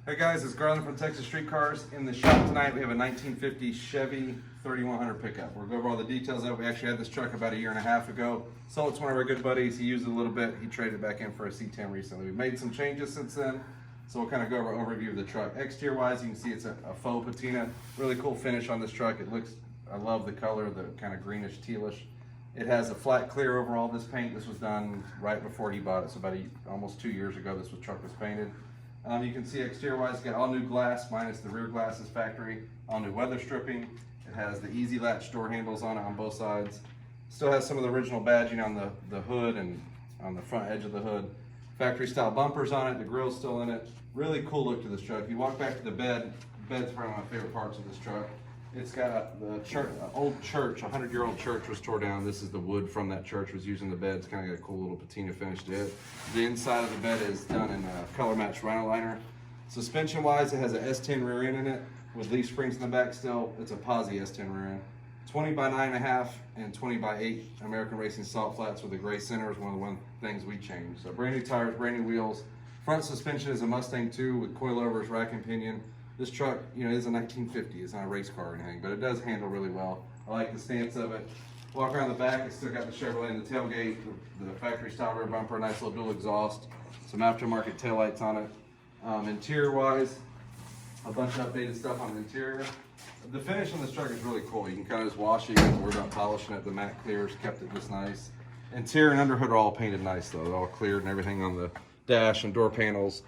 Hey guys, it's Garland from Texas Street Cars. In the shop tonight we have a 1950 Chevy 3100 pickup. We'll go over all the details of it. We actually had this truck about 1.5 years ago. Sold it to one of our good buddies. He used it a little bit. He traded it back in for a C10 recently. We've made some changes since then, so we'll kind of go over an overview of the truck. Exterior wise, you can see it's a faux patina. Really cool finish on this truck. It looks, I love the color, the kind of greenish tealish. It has a flat clear over all this paint. This was done right before he bought it, so about almost 2 years ago this truck was painted. You can see exterior wise, it's got all new glass minus the rear glass is factory, all new weather stripping. It has the easy latch door handles on it on both sides. Still has some of the original badging on the hood and on the front edge of the hood. Factory style bumpers on it, the grill's still in it. Really cool look to this truck. If you walk back to the bed's probably one of my favorite parts of this truck. It's got the church, old church, 100-year-old church was tore down. This is the wood from that church was used in the bed. It's kind of got a cool little patina finish to it. The inside of the bed is done in a color matched rhino liner. Suspension wise, it has a S10 rear end in it with leaf springs in the back still. It's a posi S10 rear end. 20 by 9.5 and 20 by 8 American Racing salt flats with a gray center is one of the things we changed. So brand new tires, brand new wheels. Front suspension is a Mustang 2 with coilovers, rack and pinion. This truck, you know, is a 1950. It's not a race car or anything, but it does handle really well. I like the stance of it. Walk around the back, it's still got the Chevrolet in the tailgate, the factory style rear bumper, nice little dual exhaust, some aftermarket taillights on it. Interior wise, a bunch of updated stuff on the interior. The finish on this truck is really cool. You can kind of just wash it, you don't have to worry about polishing it. The matte clears kept it just nice. Interior and underhood are all painted nice though. They're all cleared and everything on the dash and door panels.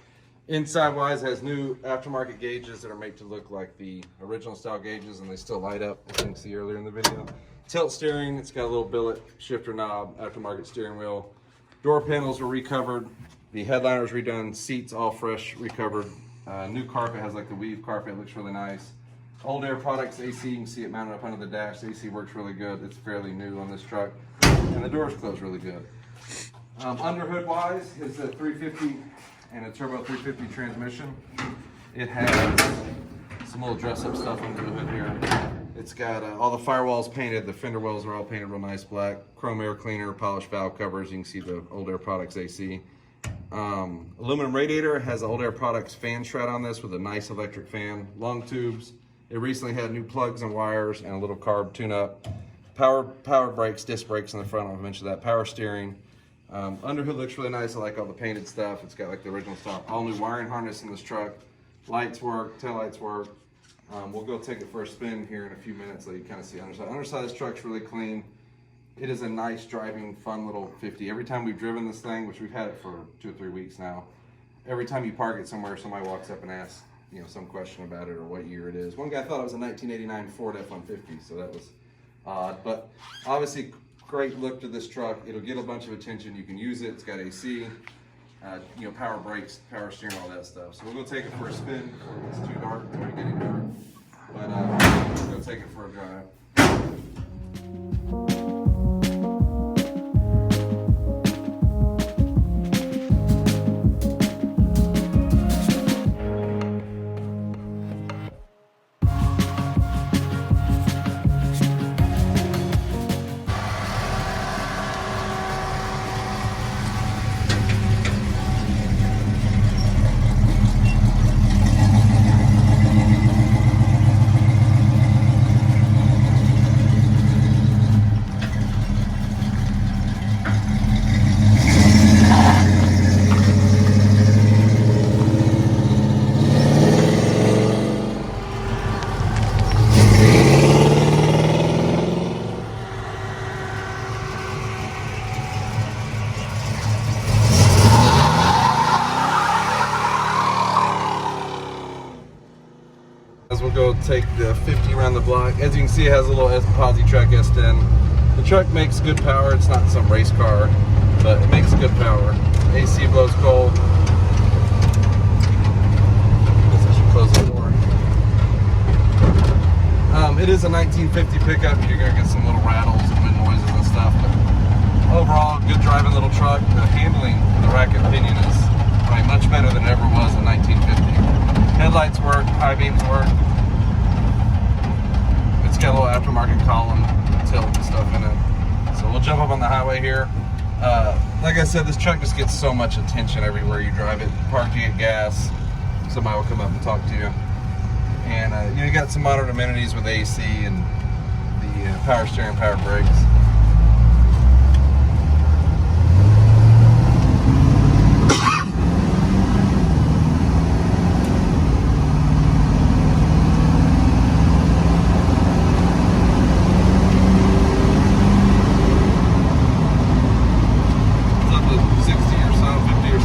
Inside wise has new aftermarket gauges that are made to look like the original style gauges, and they still light up, as you can see earlier in the video. Tilt steering, it's got a little billet shifter knob, aftermarket steering wheel. Door panels were recovered. The headliner was redone, seats all fresh, recovered. New carpet has like the weave carpet, looks really nice. Old Air Products AC, you can see it mounted up under the dash. The AC works really good. It's fairly new on this truck. And the doors close really good. Underhood wise, it's a 350 and a turbo 350 transmission. It has some little dress-up stuff under the hood here. It's got all the firewalls painted. The fender wells are all painted real nice black. Chrome air cleaner, polished valve covers. You can see the Old Air Products AC. Aluminum radiator, has Old Air Products fan shroud on this with a nice electric fan. Long tubes. It recently had new plugs and wires and a little carb tune-up. Power brakes, disc brakes in the front. I'll mention that. Power steering. Underhood looks really nice. I like all the painted stuff. It's got like the original stuff. All new wiring harness in this truck. Lights work, taillights work. We'll go take it for a spin here in a few minutes so you kind of see underside. Underside of this truck's really clean. It is a nice driving, fun little 50. Every time we've driven this thing, which we've had it for 2 or 3 weeks now, every time you park it somewhere, somebody walks up and asks, you know, some question about it or what year it is. One guy thought it was a 1989 Ford F-150, so that was odd. But obviously, great look to this truck. It'll get a bunch of attention. You can use it. It's got AC, you know, power brakes, power steering, all that stuff. So we'll go take it for a spin before it gets too dark. It's already getting dark. But we'll go take it for a drive. We'll go take the 50 around the block. As you can see, it has a little posi track S10. The truck makes good power. It's not some race car, but it makes good power. AC blows cold. I guess I should close the door. It is a 1950 pickup. You're gonna get some little rattles and wind noises and stuff, but overall, good driving little truck. The handling of the rack and pinion is probably much better than it ever was in 1950. Headlights work, high beams work. It's got a little aftermarket column, tilt and stuff in it. So we'll jump up on the highway here. Like I said, this truck just gets so much attention everywhere you drive it. Park, you get gas. somebody will come up and talk to you. And you know, you got some modern amenities with AC and the power steering, power brakes.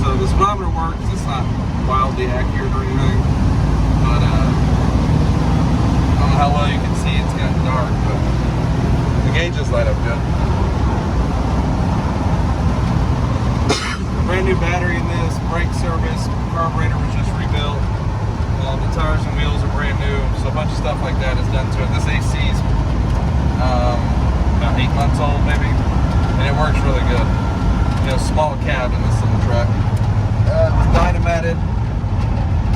The speedometer works, it's not wildly accurate or anything, but I don't know how well you can see, it's kind of dark, but the gauges light up good. Brand new battery in this, brake service, carburetor was just rebuilt, the tires and wheels are brand new, so a bunch of stuff like that is done to it. This AC's about 8 months old maybe, and it works really good. You know, small cab in this little truck. It was dynamated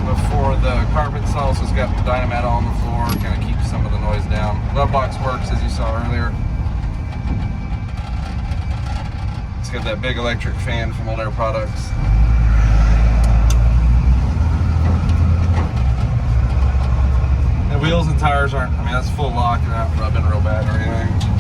before the carpet install, so it's got dynamat on the floor, kind of keeps some of the noise down. Glove box works as you saw earlier. It's got that big electric fan from Old Air Products. The wheels and tires aren't, I mean, that's full lock, they're not rubbing real bad or anything.